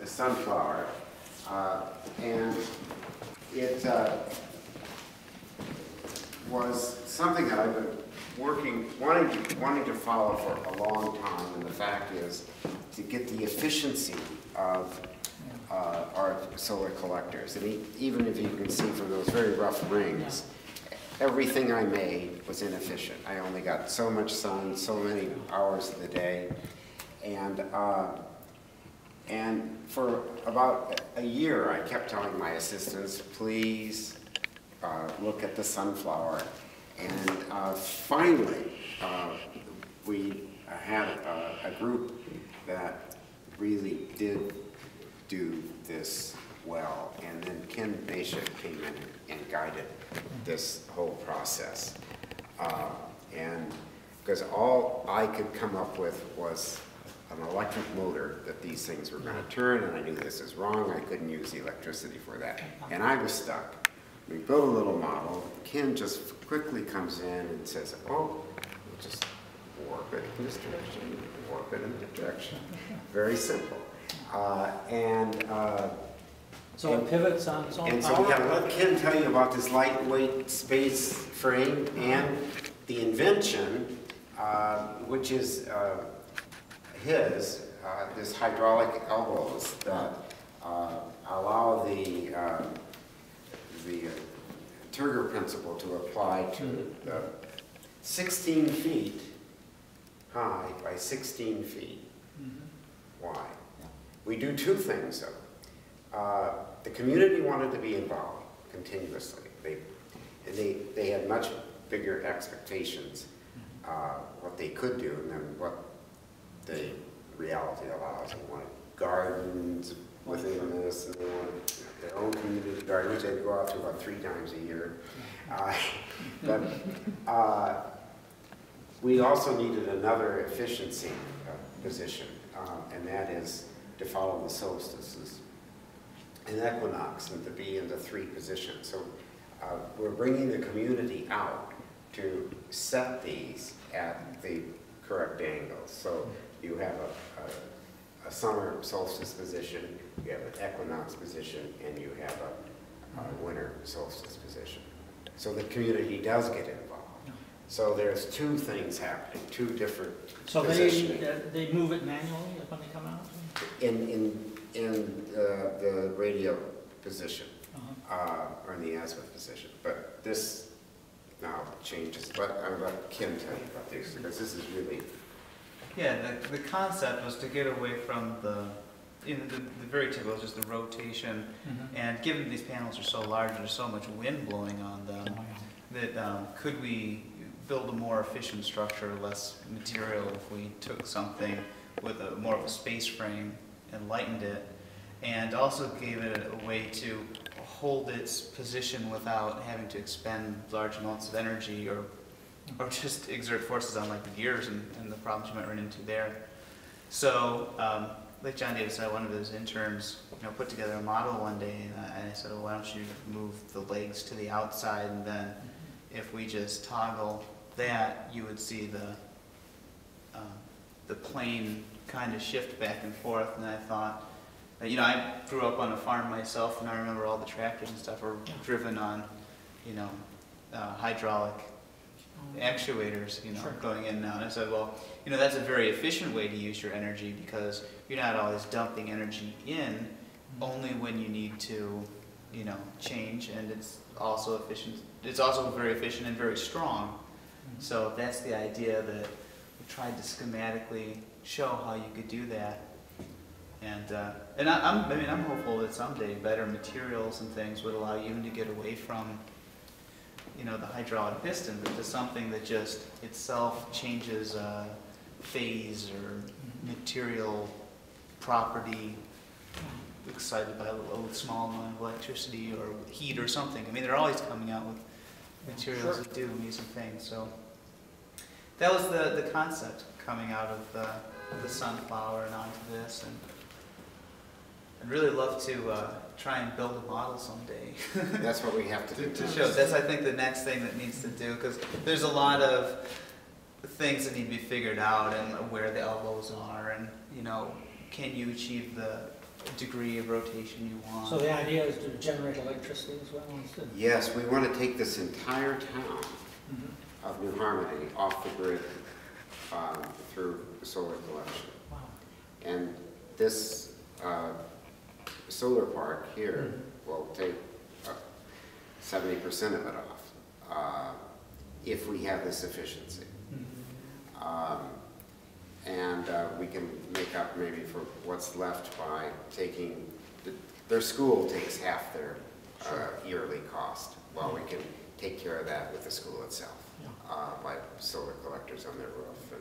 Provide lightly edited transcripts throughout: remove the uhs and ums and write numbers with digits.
sunflower, and it was something that I've been wanting to follow for a long time, and the fact is to get the efficiency of our solar collectors. And even if you can see from those very rough rings, everything I made was inefficient. I only got so much sun, so many hours of the day, and for about a year, I kept telling my assistants, please look at the sunflower. And finally, we had a group that really did do this well. And then Ken Maschke came in and guided this whole process. And because all I could come up with was an electric motor that these things were going to turn, and I knew this is wrong. I couldn't use the electricity for that. And I was stuck. We built a little model. Ken just quickly comes in and says, oh, we'll just warp it in this direction, warp it in that direction. Very simple. So it pivots on its own power? And so we have to let Ken tell you about this lightweight space frame and the invention, which is this hydraulic elbows that allow the Turger principle to apply to the 16 feet high by 16 feet wide. We do two things though. The community wanted to be involved continuously. They had much bigger expectations what they could do than what the reality allows. They wanted gardens within this, and they wanted their own community garden, which they'd go out to about 3 times a year. We also needed another efficiency position, and that is to follow the solstices and equinox, and to be in the 3 positions. So we're bringing the community out to set these at the correct angles. So you have a summer solstice position, you have an equinox position, and you have a winter solstice position. So the community does get involved. So there's 2 things happening, 2 different positioning. So they move it manually when they come out? In the radio position, or in the azimuth position. But this now changes. But I'm going to let Kim tell you about this, because this is really... Yeah, the concept was to get away from the very typical, just the rotation, and given these panels are so large, there's so much wind blowing on them, that could we build a more efficient structure, less material, if we took something with more of a space frame and lightened it, and also gave it a way to hold its position without having to expend large amounts of energy or just exert forces on like the gears and the problems you might run into there. So, like John Davis said, one of his interns, put together a model one day, and I said, well, why don't you move the legs to the outside, and then if we just toggle that, you would see the plane kind of shift back and forth. And I thought, I grew up on a farm myself, and I remember all the tractors and stuff were driven on, hydraulic actuators, going in and out. And I said, well, that's a very efficient way to use your energy, because you're not always dumping energy in, only when you need to, change, and it's also efficient. It's also very efficient and very strong. So that's the idea that we tried to schematically show how you could do that. And I'm hopeful that someday better materials and things would allow you even to get away from the hydraulic piston, but to something that just itself changes phase or material property excited by a small amount of electricity or heat or something. I mean, they're always coming out with materials that do amazing things. So that was the concept coming out of the sunflower and onto this. And I'd really love to try and build a model someday. That's what we have to do. To show. That's, I think, the next thing that needs to do, because there's a lot of things that need to be figured out, and where the elbows are, and can you achieve the degree of rotation you want. So the idea is to generate electricity as well instead? Yes, we want to take this entire town Mhm. of New Harmony off the grid through solar collection. Wow. And this solar park here will take 70% of it off if we have this efficiency. And we can make up maybe for what's left by taking, their school takes half their yearly cost. Well, we can take care of that with the school itself, by solar collectors on their roof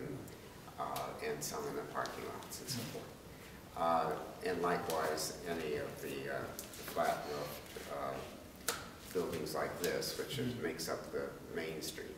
and some in the parking lots and so forth. And likewise, any of the flat roof buildings like this, which makes up the main street.